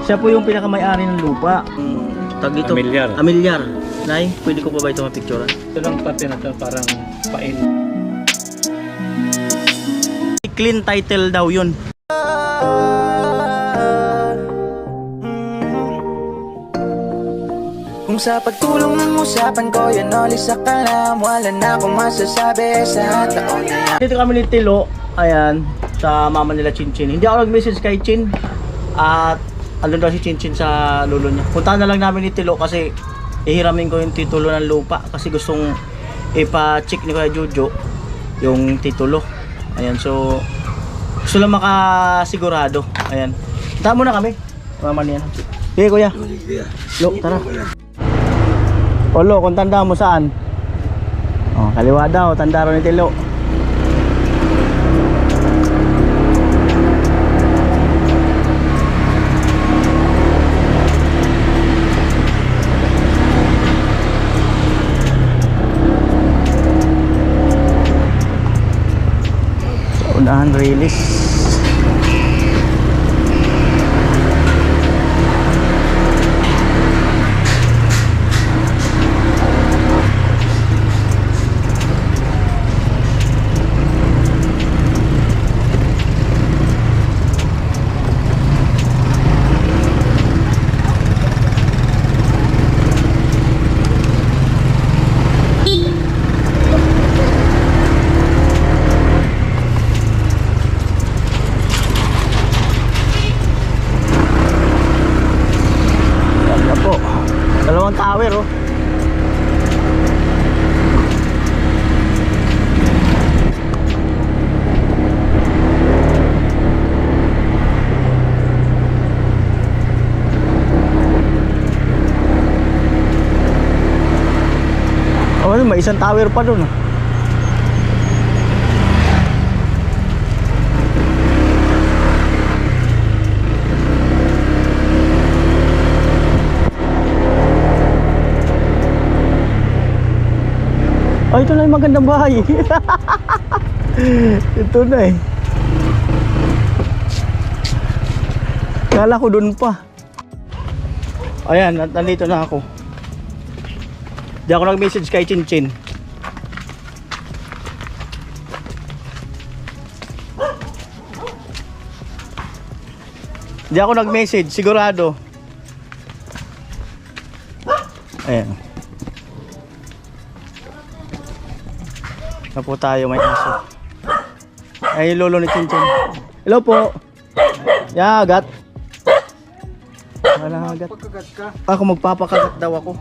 Siya po yung pinakamay-ari ng lupa. Tag dito? Amilyar. Amilyar. Nay, pwede ko pa ba ito mapicturean? Ito lang pati na ito, parang pain. Clean title daw yun. Kung sa pagtulong ng usapan ko, yun ulit sa kalam. Wala na akong masasabi sa taon na yan. Dito kami ni Tilo, ayan, sa mama nila Chinchin. Hindi ako nag-message kay Chin. At andun daw si Chinchin sa lolo niya. Puntahan na lang namin ni Tilo kasi ihiramin ko yung titulo ng lupa. Kasi gustong ipa-check ni Kuya Jojo yung titulo. Ayan, so gusto lang makasigurado. Ayan. Puntahan muna kami. Mama niya. Sige kuya. Lo, tara. Olo, kung tanda mo saan? Oh, kaliwa daw, tanda ro ni Tilo. So, unahan release. Dalawang tower oh. Oh, may isang tower pa doon. Oh, ito na yung magandang bahay. Ito na eh. Kala ko dun pa. Ayan, nandito na ako. Di ako nag-message kay Chinchin. Di ako nag-message, sigurado. Ayan. Na po tayo, may aso. Ay, lolo ni Chinchin. Hello po. Ya, agat. Wala agat. Ako magpapakagat daw ako.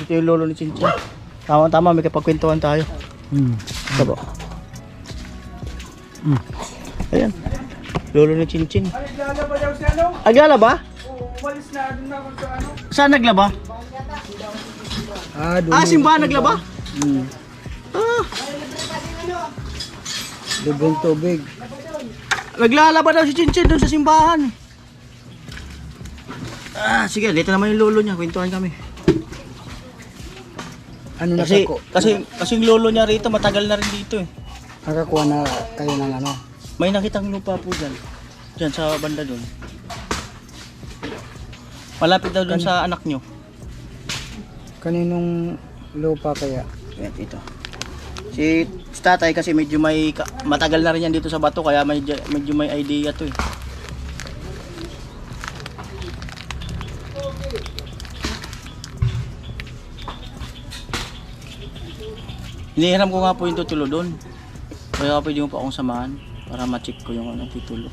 Ito yung lolo ni Chinchin. Tama-tama, may kapagkwentuhan tayo. Ito po. Ayan. Lolo ni Chinchin. Naglalaba daw si ano? Naglalaba? Oo, umalis na. Doon na ako sa ano? Saan naglaba? Simbahan naglaba? Libreng tubig. Naglalaba daw si Chinchin doon sa simbahan. Sige, dito naman yung lolo niya. Kwentuhan kami. Ano Kasi yung lolo niya rito, matagal na rin dito eh. nakakuha na kayo ng ano? May nakitang lupa po dyan. Dyan sa banda doon. Malapit daw doon sa anak nyo. Kaninong lupa kaya? Ayan, ito. Si tatay kasi medyo may matagal na rin yan dito sa bato kaya medyo may idea to eh. Hinihiram ko nga po yung tutulo doon. Kaya pwede mo pa akong samahan para ma-check ko yung titulo.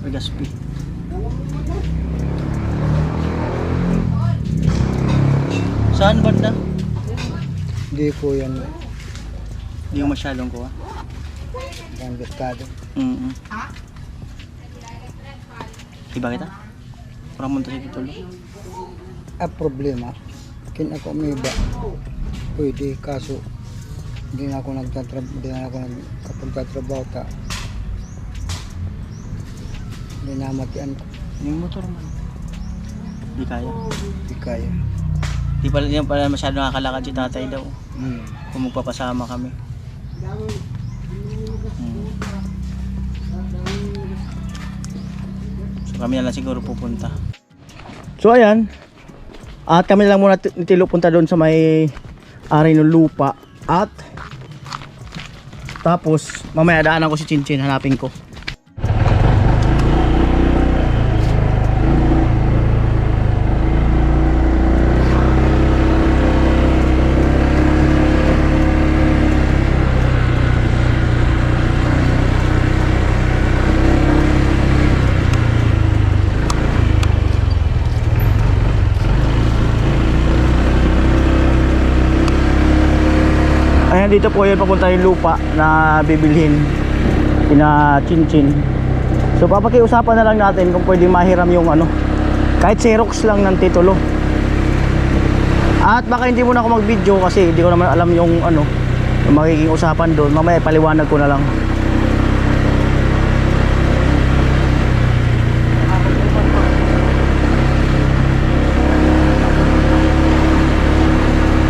Regaspi. Saan banda? Hindi po yan. Hindi mo masyadong kuha. Ang gustado. Iba kita? Parang munta sa titulo. Problema. Kin ako may iba. Pwede kaso hindi na ako nagtatrabaho ka. Hindi na matian ko. Yung motor man. Hindi kaya. Hindi kaya. Di pala masyado nakakalakad si tatay daw. Kung magpapasama kami. Kami na lang siguro pupunta. So ayan. At kami na lang muna ni Tilo punta doon sa may ari ng lupa. At tapos mamaya daanan ko si Chinchin, hanapin ko. Ayan, dito po yun papunta yung lupa na bibilhin kina Chinchin. So papakiusapan na lang natin kung pwede mahiram yung ano, kahit Xerox lang ng titulo. At baka hindi muna ako mag video kasi hindi ko naman alam yung ano, yung magiging usapan doon. Mamaya paliwanag ko na lang.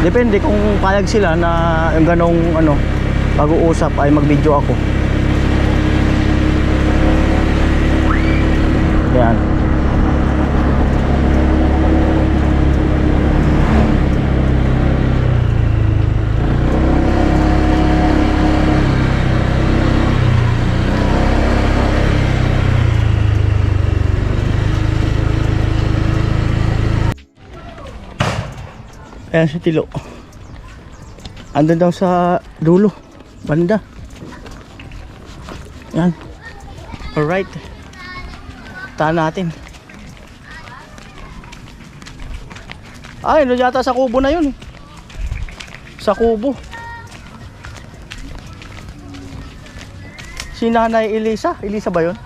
Depende kung payag sila na yung ganong ano, pag-uusap ay mag-video ako. Yan. Ayan si Tilo. Andun daw sa dulo, banda. Yan. Alright. Taan natin. Ay, ano yata sa kubo na yun. Sa kubo. Si Nanay Elisa. Elisa ba yun?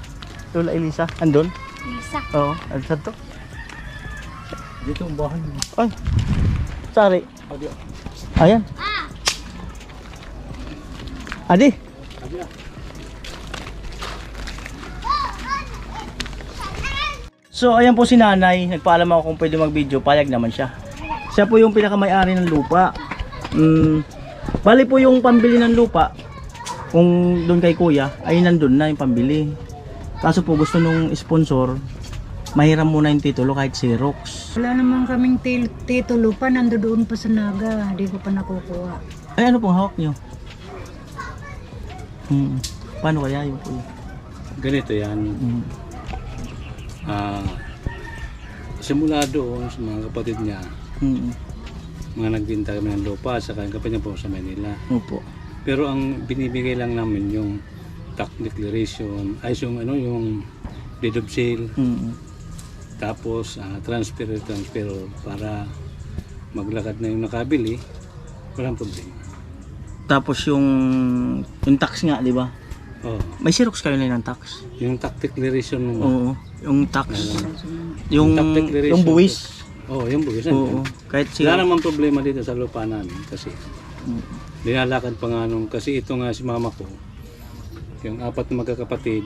Lola Elisa. Andun? Lisa. Oo. Andun to. Dito ang bahay mo. Ay. Sorry. Ayan. Adi. So ayan po si Nanay. Nagpaalam ako kung pwede mag-video. Payag naman siya. Siya po yung pinaka-may-ari ng lupa. Bali po yung pambili ng lupa, kung doon kay Kuya, ay nandun na yung pambili. Kaso po gusto nung sponsor, mahiram muna yung titulo kahit Xerox. Wala naman kaming titulo pa, nandoon pa sa Naga. Hindi ko pa nakukuha. Ay, ano pong hawak nyo? Paano kaya yung Kuya? Ganito yan. Simula doon sa mga kapatid niya, mga nagbinta kami ng lupa sa kanyang kapatid niya po sa Manila. Opo. Pero ang binibigay lang namin yung tax declaration, ay yung deed of sale, tapos transfer para maglakad na yung nakabili, walang problema. Tapos yung tax nga, di ba? Oh, May Xerox kayo na ng tax? yung tax declaration mo. Oo. Yung tax. Yung tax declaration. Yung buwis. Oh, yung buwis. Oo. Kahit Wala siya. naman problema dito sa lupa namin kasi nilalakad pa nga nung, kasi ito nga si mama ko, yung apat na magkakapatid,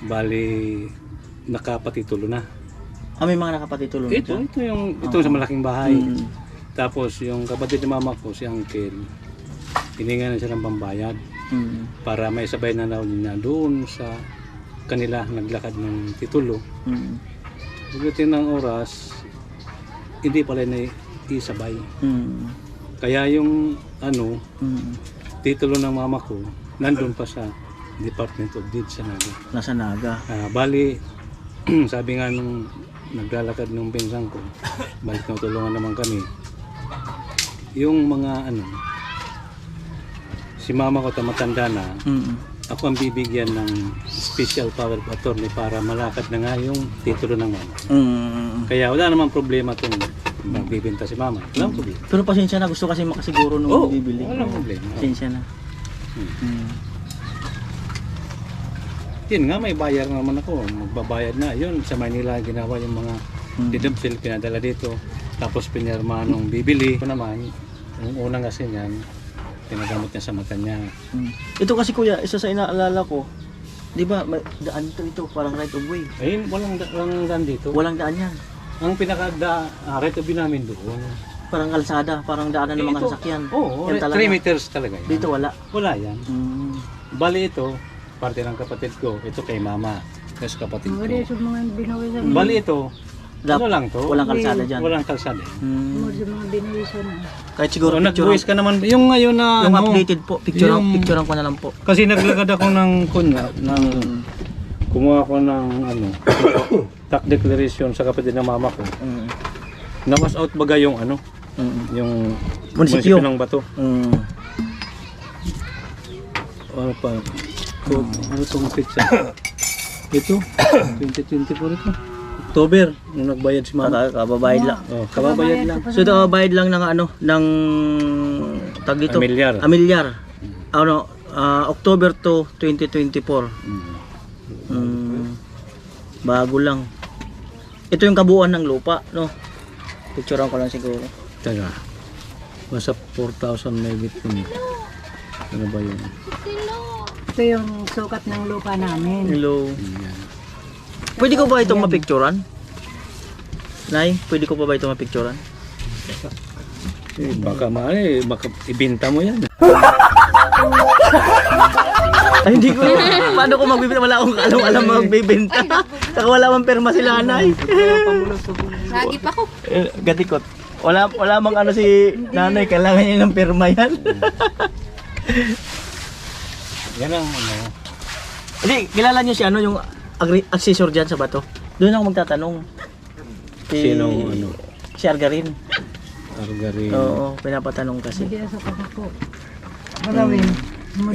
bali nakapatitulo na. May mga nakapatitulo na Ito, dyan. ito sa malaking bahay. Mm. Tapos yung kapatid ni mama ko, si Uncle, hininga na siya ng pambayad para may sabay na daw niya doon sa kanila naglakad ng titulo. Pagdating ng oras, hindi pala na isabay. Kaya yung titulo ng mama ko, nandun pa sa Department of Deeds sa Naga. Nasa Naga. Bali, sabi nga nung naglalakad nung pinsan ko, balik na tulungan naman kami. Yung mga si mama ko tamatanda na, ako ang bibigyan ng special power of attorney para malakad na nga yung titulo ng mama. Kaya wala namang problema itong magbibenta si mama. Walang problema. Pero pasensya na, gusto kasi makasiguro nung bibili. Walang problema. Pasensya na. Yun nga, may bayar naman ako. Magbabayad na. Yun, sa Manila ginawa yung mga deed of sale, pinadala dito. Tapos pinirma nung bibili. Ito naman, yung unang kasi niyan, pinagamot niya sa mata niya. Ito kasi Kuya, isa sa inaalala ko, di ba, may daan ito, parang right of way. Ayun, walang daan dito. Walang daan yan. Ang right of way namin doon. Parang kalsada, parang daanan ng mga sasakyan. Oo, Yan 3 meters talaga yan. Dito wala. Wala yan. Bali ito, parte ng kapatid ko, ito kay mama. Yes, kapatid Oo, ko. di sa mga binawisan. Bali ito, ano lang to? Walang kalsada dyan. Walang kalsada. Oo, sa mga binawisan. Kahit siguro So, nag-voice ka naman. Yung ngayon na yung ano, updated po, picturean yung- picturean ko na lang po. kasi naglagad ako ng kunya, ng kumuha ko ng ano, tax declaration sa kapatid ng mama ko. Mm. Na-was out baga yung ano, Mm. yung Munisipyo. ng Bato. Mm. Ano pa? So, ano itong pizza? Ito, 2024 ito. October, nung nagbayad si mama. Kababayad lang. Oh, kababayad lang. So ito kababayad lang ng ano, ng tag dito. Amilyar. Amilyar. Ano, October to 2024. Mm. Bago lang. Ito yung kabuuan ng lupa, no? Picturean ko lang siguro. Taga, nasa 4,000 maybe ito. Ano ba yun? Ito yung sukat ng lupa namin. Hello. Yan. Pwede ko ba itong mapicturean? Nay, pwede ko pa ba itong mapicturean? Eh, baka maaari, baka ibenta mo yan. Ay, hindi ko. Paano ko magbibenta? Wala akong alam magbibenta. Saka wala mang perma sila, Nay. Lagi pa ko. Gatikot. Wala mang ano si nanay, kailangan niya ng perma yan. Yan ang ano. Hindi, kilala niyo si ano, yung assessor dyan sa Bato. Doon ako magtatanong. Sinong ano? Si Argarin. Argarin. Oo, pinapatanong kasi. Hindi sa ako. Marawin.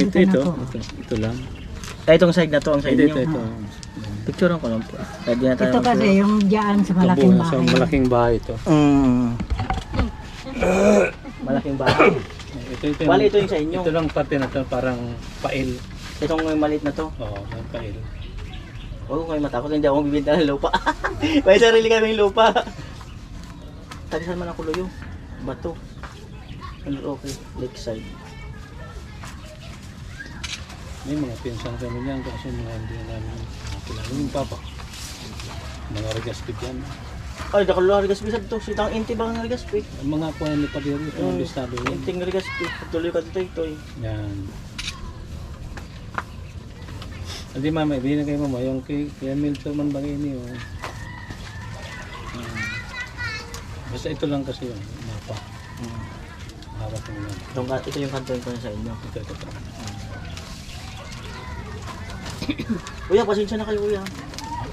Ito. Ito lang. Itong side na to, ang side Ito. niyo. Picturean ko lang po. Pwede na tayo. Ito kasi yung dyan sa malaking Sa bahay. malaking bahay ito. Malaking bahay. Ito Bali, ito yung sa inyo. Ito lang parte na to, parang pail. Itong maliit na to. Oo, pail. Oo, may matakot. Hindi ako bibenta ng lupa. May sarili kaming lupa. Tagisan man ako luyo. Bato. Ano, okay. Lakeside. May mga pinsan kami niyan kasi mga hindi na namin kilala. Yung papa. Mga regaspid yan. Ay, dakaluha Rigaspi sa to. Sitang inti ba ng Rigaspi? Ang mga kuha ni Padero, ito ang listado yun. Inting Rigaspi. Tuloy ka dito ito. Yan. Hindi mama, hindi na kayo mama. Yung kay Milton man bagay niyo. Basta ito lang kasi yun. Mapa. Hawak mo yan. Ito yung kanton ko na sa inyo. Ito. Kuya, pasensya na kayo kuya.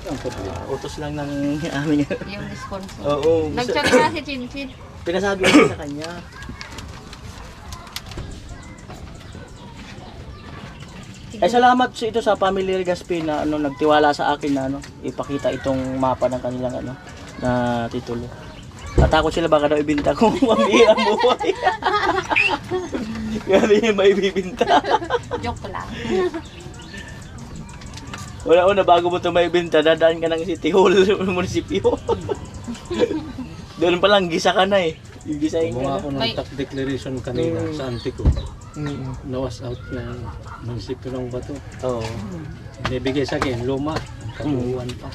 Ang problema. Utos lang ng aming... Yung discount. Oo. Nag-chat na si Chinchin. Pinasabi ko sa kanya. Ay salamat sa ito sa Family Rigaspi na ano nagtiwala sa akin na ano ipakita itong mapa ng kanilang ano na titulo. Natakot sila baka daw ibenta kung mambihirang buhay. Kaya hindi niya maibibinta. Joke lang. Una bago mo ito maibinta, dadaan ka ng City Hall, munisipyo. Doon pa lang, gisa ka na eh. Yung gisahin Gumawa ka ako na. ng tax declaration kanina sa auntie ko. Nawas out ng munisipyo ng Bato. Oo. Nibigay sa akin, luma. Kabuuan pa.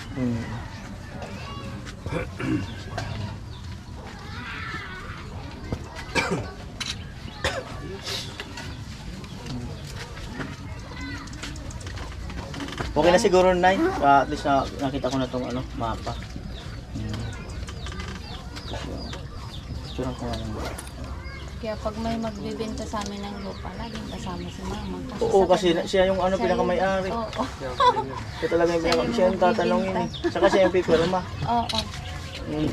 Okay na siguro, Nay. At least nakita ko na itong ano, mapa. Picturean ko nga lang. Kaya pag may magbibenta sa amin ng lupa, laging kasama si mama. Oo, kasi siya yung ano, pinakamay-ari. Oo. Siya talaga yung siya yung tatanungin eh. Saka siya yung pipirma. Oo.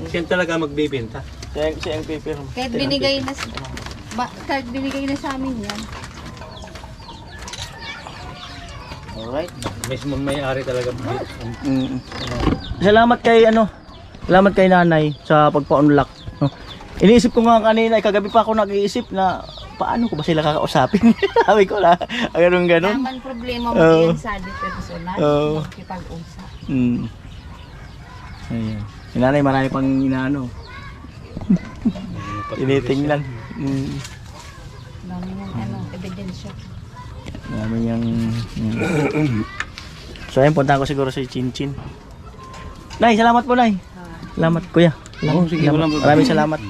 Siya talaga magbibenta. Siya yung pipirma. Kahit binigay na kahit binigay na sa amin yan. Alright. Mismo may-ari talaga. Salamat kay ano, salamat kay nanay sa pagpa-unlock. No? Iniisip ko nga kanina, kagabi pa ako nag-iisip na paano ko ba sila kakausapin? Sabi ko na, ganun. Naman problema mo Oo. yan sa personal. Oo. Makipag-usap. Ayan. Si nanay marami pang inaano. Tinitingnan. Dami ng ebidensya. Marami niyang... So ayun, punta ko siguro sa Chinchin. Nay, salamat po, Nay. Salamat, kuya. Oo, sige, Salamat. walang problema. Maraming salamat.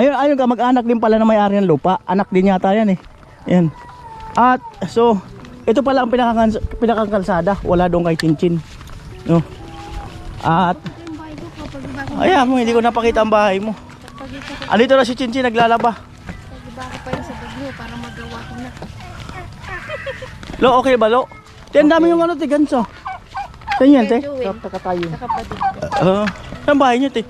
Ayun ka, mag-anak din pala na may-ari ng lupa. Anak din yata yan eh. Yan. At so, ito pala ang pinakakalsada. Wala doon kay Chinchin. No. At ayan mo, hindi ko napakita ang bahay mo. Andito na si Chinchin naglalaba. Pag-iba ko pa yun sa bagyo para magawa ko na. Lo, okay ba lo? Tiyan dami yung ano, te, ganso. Tiyan yan, te. Kakatayo. Sa kapatid. Saan bahay niyo, te?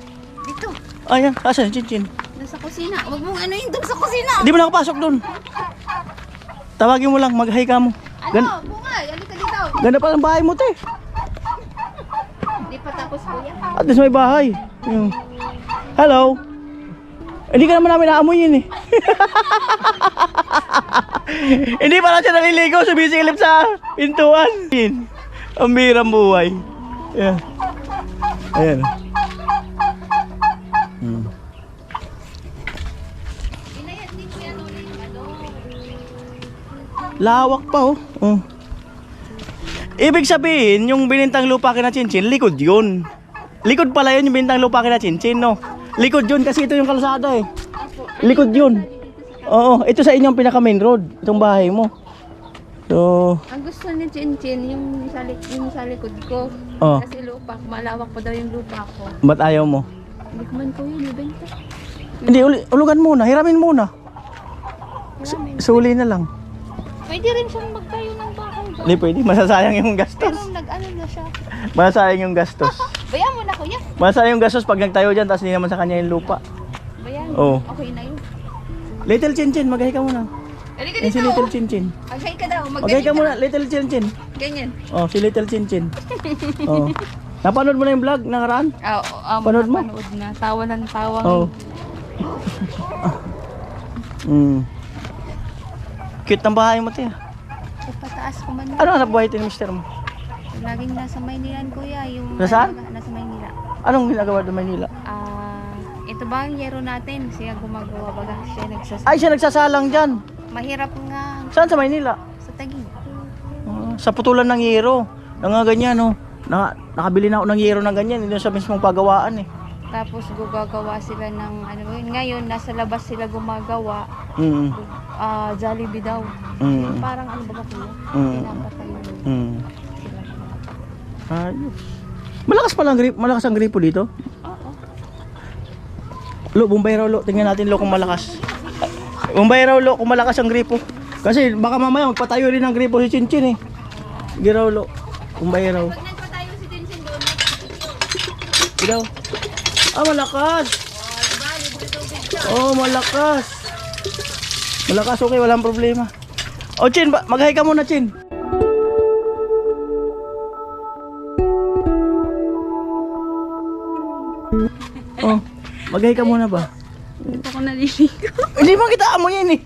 Dito, Ayan, asan si Chinchin? nasa kusina. Huwag mong ano yung doon sa kusina. Hindi mo nakapasok doon. Tawagin mo lang, mag-hi ka mo. Ano? Bungay, halika dito. Ganda pa ng bahay mo, te. Hindi pa tapos kuya. At least may bahay. Yung... Hello. Hindi ka naman namin naamoyin eh. Hindi pala siya naliligo, sumisilip sa pintuan. Ang birang buhay. Ayan. Ayan. Lawak pa oh. Ibig sabihin, yung binintang lupa kina Chinchin, likod yun. Likod pala yun yung binintang lupa kina Chinchin, no? Likod yun kasi ito yung kalsada eh. Likod yun. Oo, ito sa inyong pinaka main road, itong bahay mo. So, Ang gusto ni Chinchin, yung sa likod ko. Oh. Kasi lupa, malawak pa daw yung lupa ko. ba't ayaw mo? Hindi ko man ko yun, ibenta. Hindi, ulugan muna, hiramin muna. Suli na lang. Pwede rin siyang magtayo ng bahay. Hindi pwede, masasayang yung gastos. Pero nag-ano na siya. Masasayang yung gastos. Bayan mo na kuya. Masasayang yung gastos pag nagtayo dyan, tapos hindi naman sa kanya yung lupa. Bayan. Oh. Okay na yun. Little Chinchin, mag-hi ka muna. Halika Yan si dito. Little Chinchin. Mag-hi ka daw. Mag-hi ka muna, Little Chinchin. Ganyan. Oh, si Little Chinchin. Oh. Napanood mo na yung vlog nakaraan? Panood mo? Panood na. Tawa ng tawa. Oh. Cute ng bahay mo, tiya. Pataas ko man. Ano hanap buhay ito ni mister mo? Laging nasa Maynilan kuya. Yung, Nasaan? Nasa Maynila. Anong ginagawa doon Maynila? Ito ba ang yero natin? Siya gumagawa baga. Siya Ay, siya nagsasalang dyan. Mahirap nga Saan sa Maynila? sa Taguig. Sa putulan ng yero. Ganyan, no? Nakabili na ako ng yero ng ganyan. Hindi sa mismong pagawaan eh. Tapos gumagawa sila ng ano yun. Ngayon, nasa labas sila gumagawa. Mm. Jollibee daw. Mm. Parang ano ba kuya? Mm. Pinapatay sila. Ayos. Malakas ang gripo dito. Oo. Lo, Bombay raw lo. Tingnan natin lo kung malakas. Bombay raw lo kung malakas ang gripo. Kasi baka mamaya magpatayo rin ang gripo si Chinchin eh. Hindi raw lo. Bombay raw. Pag nagpatayo si Vincent doon, Ilaw. Malakas. Oh, malakas. Malakas, okay, walang problema. O, Chin, mag-hi ka muna, Chin. Oh, mag-hi ka muna ba? hindi pa ako naliligo. Hindi mo kita amoyin eh.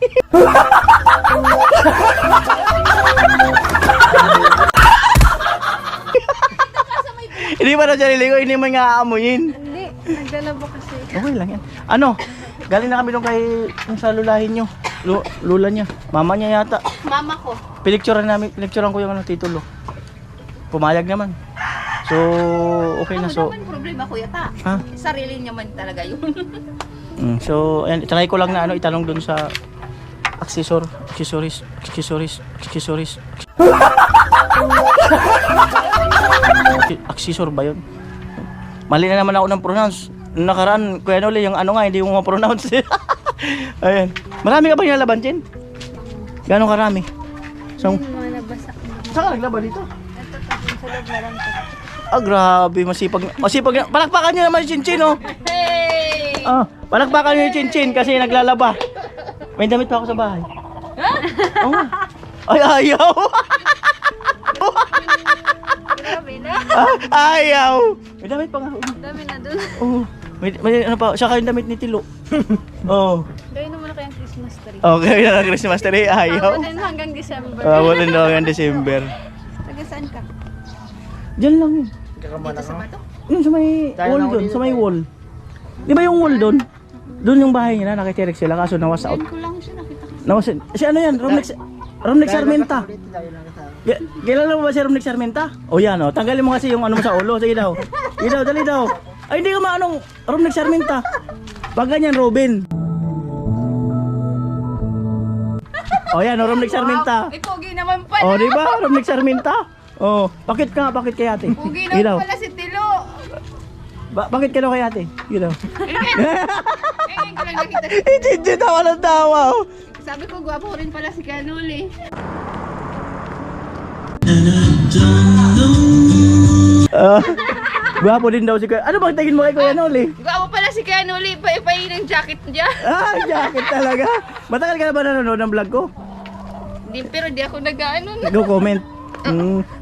Hindi pa na siya niligo, hindi mo nga aamoyin. Hindi, naglalaba kasi. Okay lang yan. Ano? Galing na kami doon kay yung sa lulahin nyo. Lula niya. Mama niya yata. Mama ko. Pinicturean ko yung ano, titulo. Pumayag naman. So, okay na. So, naman problema kuya ta. ha? Sarili niya man talaga yun. So, ayan, try ko lang na ano, itanong doon sa accessories. Accessor ba yun? Mali na naman ako ng pronounce. Nung nakaraan, kuya Noli, yung ano nga, hindi mo ma-pronounce. Ayan. Marami ka ba nilalaban, Chen? Gano'ng karami? So, Mga nabasa. saan ka naglaban dito? Ito tapos sa loob na lang to. Grabe, masipag. Masipag na. Palakpakan niyo naman si Chinchin, oh. Hey! Palakpakan niyo yung Chinchin kasi naglalaba. May damit pa ako sa bahay. Oo nga. Ay, ayaw. Grabe na. Ayaw. May damit pa nga. Dami na dun. Oo. May ano pa, saka yung damit ni Tilo. Oo. Gawin naman na kayang Christmas tree. Okay na lang Christmas tree, ayaw. Abutin hanggang December. Wala na hanggang December. Taga saan ka? Diyan lang yun. Dito sa bato? Sa may wall doon, sa may wall. Di ba yung wall doon? Doon yung bahay niya na, nakitirik sila kaso nawas out. Doon ko lang siya nakita ko. Nawas, si ano yan? Romnex Sarmenta. Kilala mo ba si Romnex Sarmenta? O yan o, tanggalin mo kasi yung ano mo sa ulo. Sige daw. Sige daw, dali daw. Ay hindi ko maanong Romnex Sarmenta. Pag ganyan, Robin. Oh, yan, Romnick Sarmenta. Ay, pogi naman pala. Oh, di ba? Romnick Sarmenta. Oh, bakit kay ate? Pogi Ilaw. naman pala si Tilo. Bakit ka kay ate? Ilaw. Ngayon ko lang nakita. Hindi tawa ng tawa. Oh. Sabi ko, gwapo rin pala si Kanuli. Gwapo din daw si Kuya. Ano bang tingin mo kay Kuya Noli? Gwapo pala si Kanuli. Paipayin ng jacket niya. Ah, jacket talaga. Matagal ka na ba nanonood ng vlog ko? Pero di ako nag-ano na. Go-comment.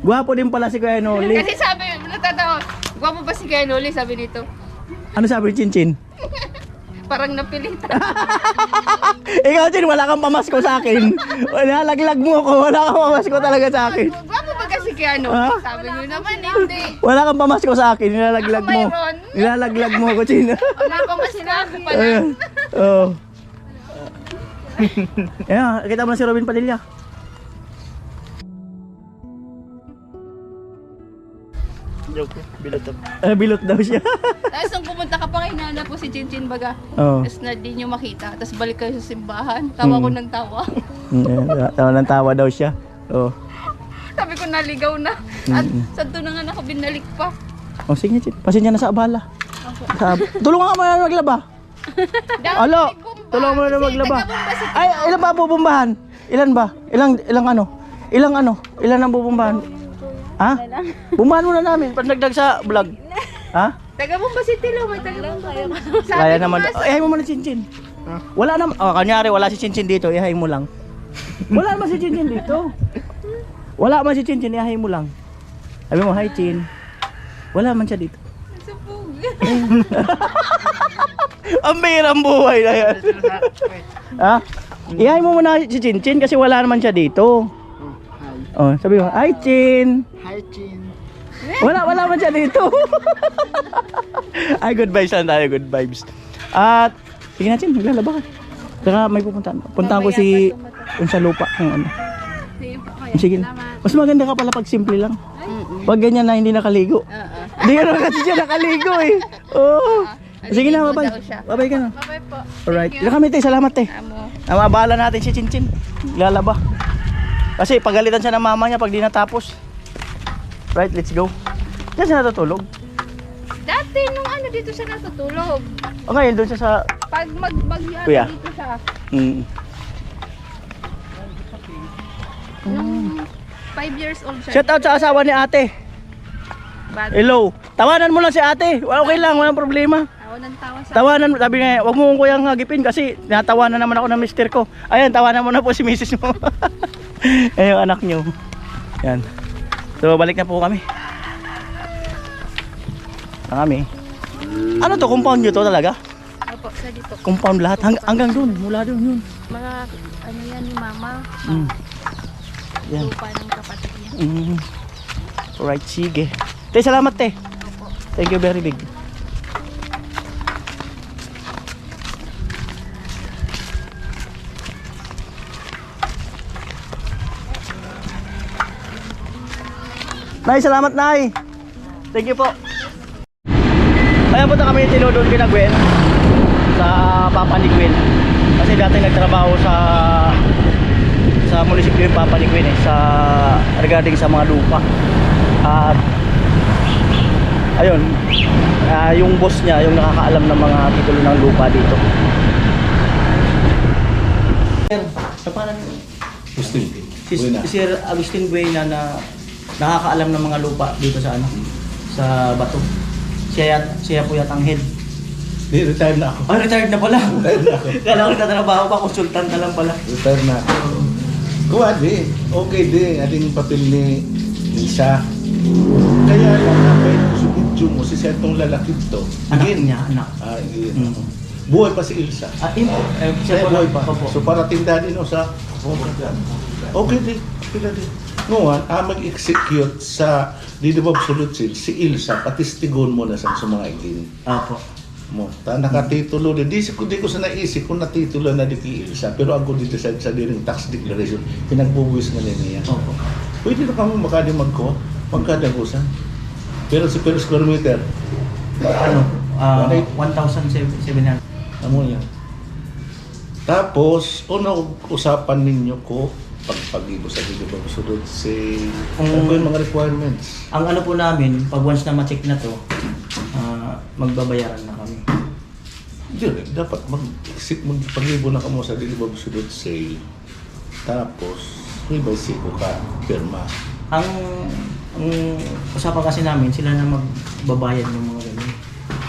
Gwapo din pala si Kuya Noli. Kasi sabi, natatawa, gwapo ba si Kanuli? Sabi nito. Ano sabi ni Chinchin? Parang napilitan. Ikaw, Chin, wala kang pamasko sa akin. Nalaglag mo ako. Wala kang pamasko talaga sa akin. Gwapo ba kasi Kanuli? Ha? Sabi niyo naman, hindi. Wala kang pamasko sa akin. Nilalaglag mo. Mayroon. Nilalaglag mo ako, Chin. Wala pa masinabi pala. Ayun. Oo. Ayan, kita mo na si Robin Padilla. Joke, bilot daw. Bilot daw siya. Tapos nung pumunta ka pa kay Nana po si Chinchin baga. Oo. Tapos na di nyo makita. Tapos balik kayo sa simbahan. Tawa ko ng tawa. Tawa ng tawa daw siya. Oo. Sabi ko naligaw na. At santo na nga ako binalik pa. Oh, sige, Chin. Pasensya na sa abala. Tulungan ka mo na maglaba. Alo, tulungan mo na maglaba. Ay, ilan ba bubumbahan? Ilan ba? Ilang ano? Ilan ang bubumbahan? Ha? Bumbahan mo na namin pag nagdag sa vlog. Ha? Taga mo ba si Tilo? May taga mo ba? Kaya naman. Ihay mo muna si Chinchin. Wala naman. Oh, kanyari wala si Chinchin dito. Ihay mo lang. Wala naman si Chinchin dito. Wala man si Chinchin. Ihay mo lang. Sabi mo, hi Chin. Wala man siya dito. Ang mahirang buhay na yan. Ha? Ihay mo muna si Chinchin kasi wala naman siya dito. Oh, sabi mo, hi Chin. Hi, Chin. Wala man siya dito. Ay, good vibes lang tayo, good vibes. At, sige na Chin, maglalaba ka. Saka may pupuntahan. Puntahan ko si, kung sa lupa. Yung ano. Sige na. Mas maganda ka pala pag simple lang. Pag ganyan na hindi nakaligo. Hindi ka naman kasi siya nakaligo eh. Oo. Sige na, babay. Babay ka na. Bye po. Alright. Ilan kami tayo, salamat eh. Namabala natin si Chinchin. Lalaba. Kasi pagalitan siya ng mama niya pag di natapos. Right, let's go. Diyan siya natutulog. Dati nung ano dito siya natutulog. O ngayon doon siya sa... Pag magbagyo Kuya. dito siya. Nung 5 years old siya. Shout out sa asawa ni ate. Bad. Hello. Tawanan mo lang si ate. Okay lang, walang problema. Tawa ng tawa sa Tawanan, sabi nga, wag mo kong kuyang hagipin kasi natawanan naman ako ng mister ko. Ayan, tawanan mo na po si misis mo. Ayan yung anak nyo. Yan. So, balik na po kami. Ano to, compound nyo to talaga? Opo, sa dito. Compound lahat, hanggang dun, mula dun yun. Mga ano yan ni mama. Yan. Lupa ng kapatid niya. Alright, sige. Te, salamat te. Thank you very big. Nay, salamat Nay. Thank you po. Ayan, punta kami tinudon kina Gwen sa Papa ni Gwen. Kasi dati nagtrabaho sa munisipyo yung Papa ni Gwen eh, regarding sa mga lupa. At ayun, yung boss niya yung nakakaalam ng mga titulo ng lupa dito. Sa pangalan Agustin. si Sir Agustin Buena na nakakaalam ng mga lupa dito sa sa Bato. Siya po yata ang head. Retired na ako. Ah, retired na pala. Retired na ako. Kala ko nagtatrabaho pa, consultant na lang pala. Retired na ako. Kuha di. Okay di. Ating papel ni Lisa. Kaya lang napay sa video mo si Setong lalaki to. Anak niya, anak. Buhay pa si Ilsa. Siya po buhay pa. Opo. So parating din o sa okay di. Pila di. Ngayon, mag-execute sa Didibab Solution si Ilsa, patistigon mo na sa mga igin. Apo. Mo, nakatitulo din. Di ko sa naisip kung natitulo na di kay Ilsa, pero ako dito sa diring tax declaration, pinagbubuwis na niya. Opo. Pwede na kami magkadagusan. Pero si per square meter, Ano? 1,700. amo yan. Tapos, usapan ninyo ko pag-ibo sa video sunod si ano po yung mga requirements. Ang ano po namin, pag once na ma-check na to, magbabayaran na kami. Yun, dapat magpag-ibo na kamo sa video sunod sale. Tapos, may basiko ka, pirma. Ang usapan kasi namin, sila na magbabayad ng mga ganun.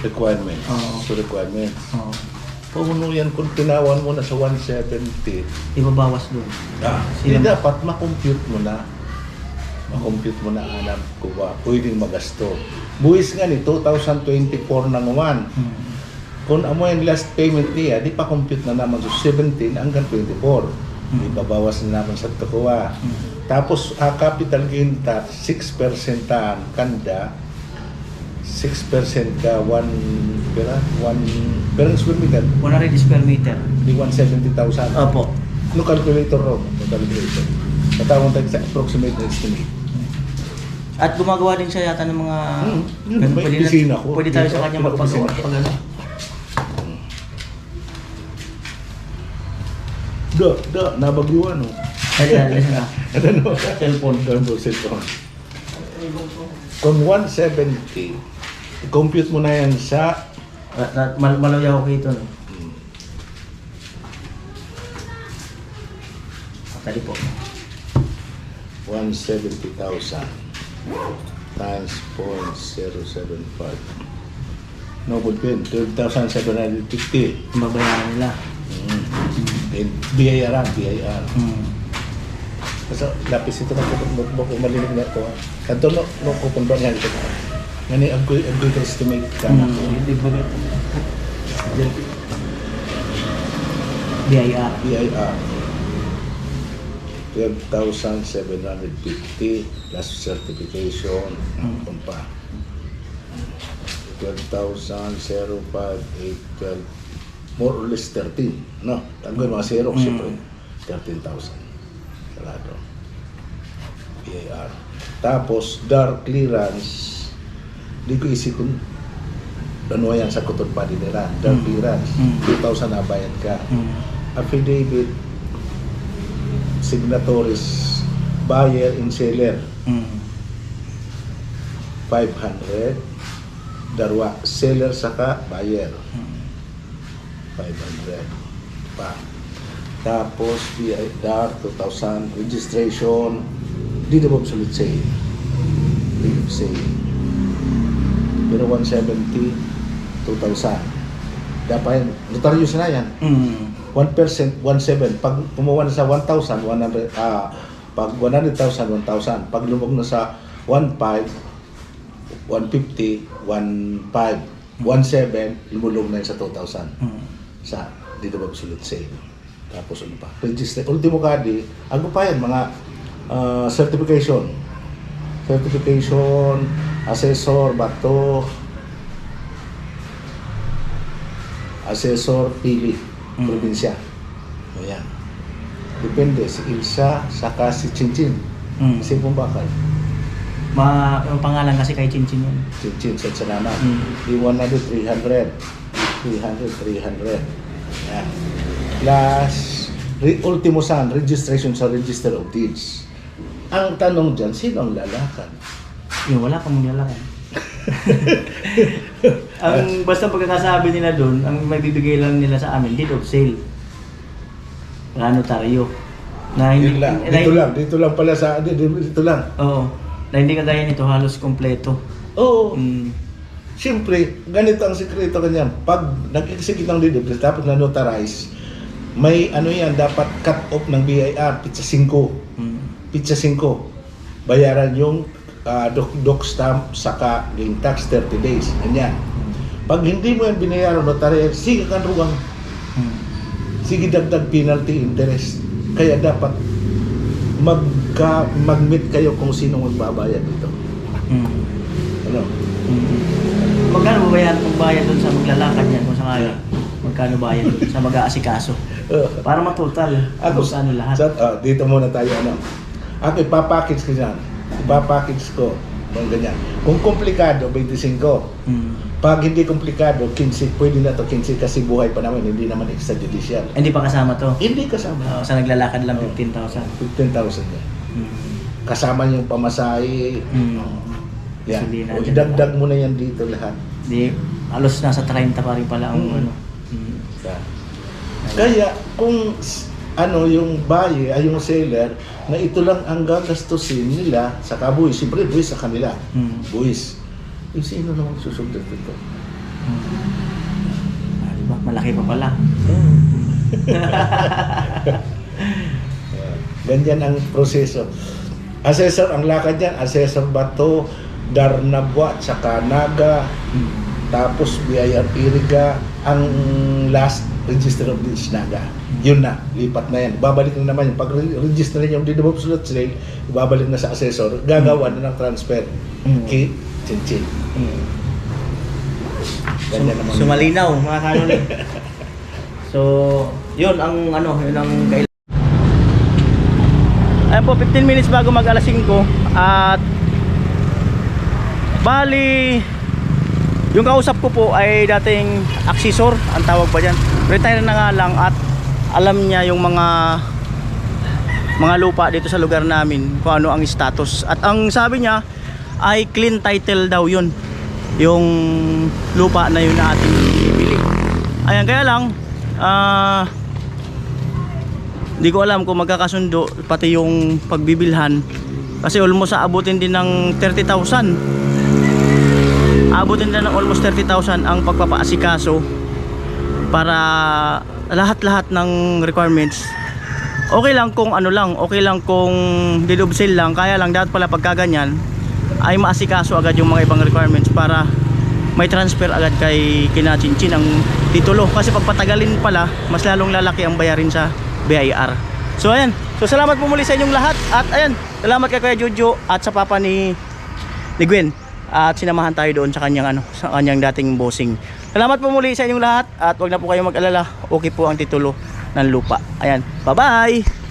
Requirements. Oo. So, requirements. Oo. Kung yan, kung tinawan mo na sa 170, Ibabawas doon. hindi dapat makompute mo na. Makompute mo na, alam ko ba, pwedeng magasto. Buwis nga ni 2024 ng 1. Kung amo yung last payment niya, di pa compute na naman sa 17 hanggang 24. Di babawas na naman sa tukuha. Tapos, capital gain tax, 6% kanda, 6% ka, 1 perang square meter, 100 square meter. di 170,000. Opo. No calculator ro, no calculator. Katawang tayo sa approximate estimate. At gumagawa din siya yata ng mga... Yun, may opisina ko. Pwede tayo sa Dito, kanya may magpagawa. opisina ko. Pag ano. Nabagyuan no. Ay, na. Ano? Cellphone. Cellphone. Kung 170, compute mo na yan sa Malaw ko ito. No? Tali po. 170,000 times 0.075. No good pin, 12,750. Mabayaran nila. BIR. Kasi lapis ito na kung malinig na ito. Kanto no kupon ba niya ito? Ngani ang good estimate ka na. Hindi ba ito? BIR. BIR. 12,750 plus certification. Kung pa. 12,005,812. More or less 13. No? Ang mga Xerox siyempre. 13,000. Sarado. BIR. Tapos, dark clearance. Di ko isip kung ano yan sa kuton pa din nila. Dark clearance. 2,000 na bayad ka. Affidavit. Signatories. Buyer and seller. 500. Darwa. Seller saka buyer. 500 pa. Tapos BIR 2,000 registration deed of absolute sale. Deed of sale. Pero 170 2,000. Dapat notaryos na yan. 1%, 1.7. Pag kumuha na sa 1,000, 100, pag 100,000, 1,000. Pag lumog na sa 1.5, 150, 1.5, 1.7, lumulog na yun sa 2,000. Sa dito ba absolute sale. Tapos ano pa? Register. Ultimo kadi, ano pa yan? Mga certification. Certification, assessor, bato, assessor, pili, probinsya. Ayan. Depende si Ilsa, saka si Chinchin. Kasi pong bakal. Ang pangalan kasi kay Chinchin yun. Chinchin, sa Sanana. Di 100, 300. 300. Yan. Plus, ultimo san, registration sa Register of Deeds. Ang tanong dyan, sino ang lalakan? Yung wala kang lalakan. Ang basta pagkakasabi nila doon, ang may bibigay lang nila sa amin, deed of sale. Wala notaryo. Na hindi, Dito lang pala sa, dito lang. Oo. Na hindi kagaya nito, halos kompleto. Oo. Siyempre, ganito ang sikreto kanyan. Pag nag-execute ng deed of sale, tapos na-notarize, may ano yan, dapat cut off ng BIR, pizza 5. Pizza 5. Bayaran yung doc stamp saka yung tax 30 days. Ganyan. Pag hindi mo yan binayaran, notarize, sige kang ruwang. Sige dagdag penalty interest. Kaya dapat mag-meet kayo kung sino magbabayad dito. Ano? Magkano bayad doon sa maglalakad yan kung sakali? Magkano bayad doon sa mag-aasikaso? Para matotal. Ako, Kung ano lahat. dito muna tayo. Ako, ipapackage ko dyan. Ipapackage ko. Mga ganyan. Kung komplikado, 25. Pag hindi komplikado, 15, pwede na to 15 kasi buhay pa naman, hindi naman extrajudicial. Hindi pa kasama to. Hindi kasama. Sa naglalakad lang 15,000. 15,000 yan. Kasama yung pamasahe. Yan. Sabihin O, natin. idagdag mo na yan dito lahat. Di, halos nasa 30 pa rin pala ang ano. Yan. Kaya kung yung buyer ay yung seller na ito lang ang gagastusin nila sa kabuhis, siyempre buwis sa kanila. Buwis. Yung sino naman susugdot ito? Diba? Malaki pa pala. Ganyan ang proseso. Assessor, ang lakad yan, assessor Bato, Darnabwa, tsaka Naga, tapos BIR Iriga, ang last register of deeds Naga. Yun na, lipat na yan. Babalik na naman yun. Pag register na yung deed of absolute sale, babalik na sa assessor, gagawa na ng transfer kay Chinchin. Ganyan naman. So malinaw mga kanoni. So, yun ang yun ang kailangan. Ayan po, 15 minutes bago mag alas 5 at bali yung kausap ko po ay dating aksesor, ang tawag ba dyan. Retire na nga lang at alam niya yung mga lupa dito sa lugar namin, kung ano ang status. At ang sabi niya ay clean title daw yun, yung lupa na yun na ating bibili. Ayan, kaya lang hindi ko alam kung magkakasundo pati yung pagbibilhan kasi almost aabutin din ng 30,000. Aabutin din ng almost 30,000 ang pagpapaasikaso para lahat-lahat ng requirements. Okay lang kung okay lang kung deed of sale lang, kaya lang dapat pala pagkaganyan ay maasikaso agad yung mga ibang requirements para may transfer agad kay kina Chinchin ang titulo, kasi pagpatagalin pala mas lalong lalaki ang bayarin sa BIR. So ayan, so salamat po muli sa inyong lahat at ayan, salamat kay Kuya Jojo at sa papa ni Gwen at sinamahan tayo doon sa kanyang sa kanyang dating bossing. Salamat po muli sa inyong lahat at wag na po kayong mag-alala, okay po ang titulo ng lupa. Ayan, bye-bye.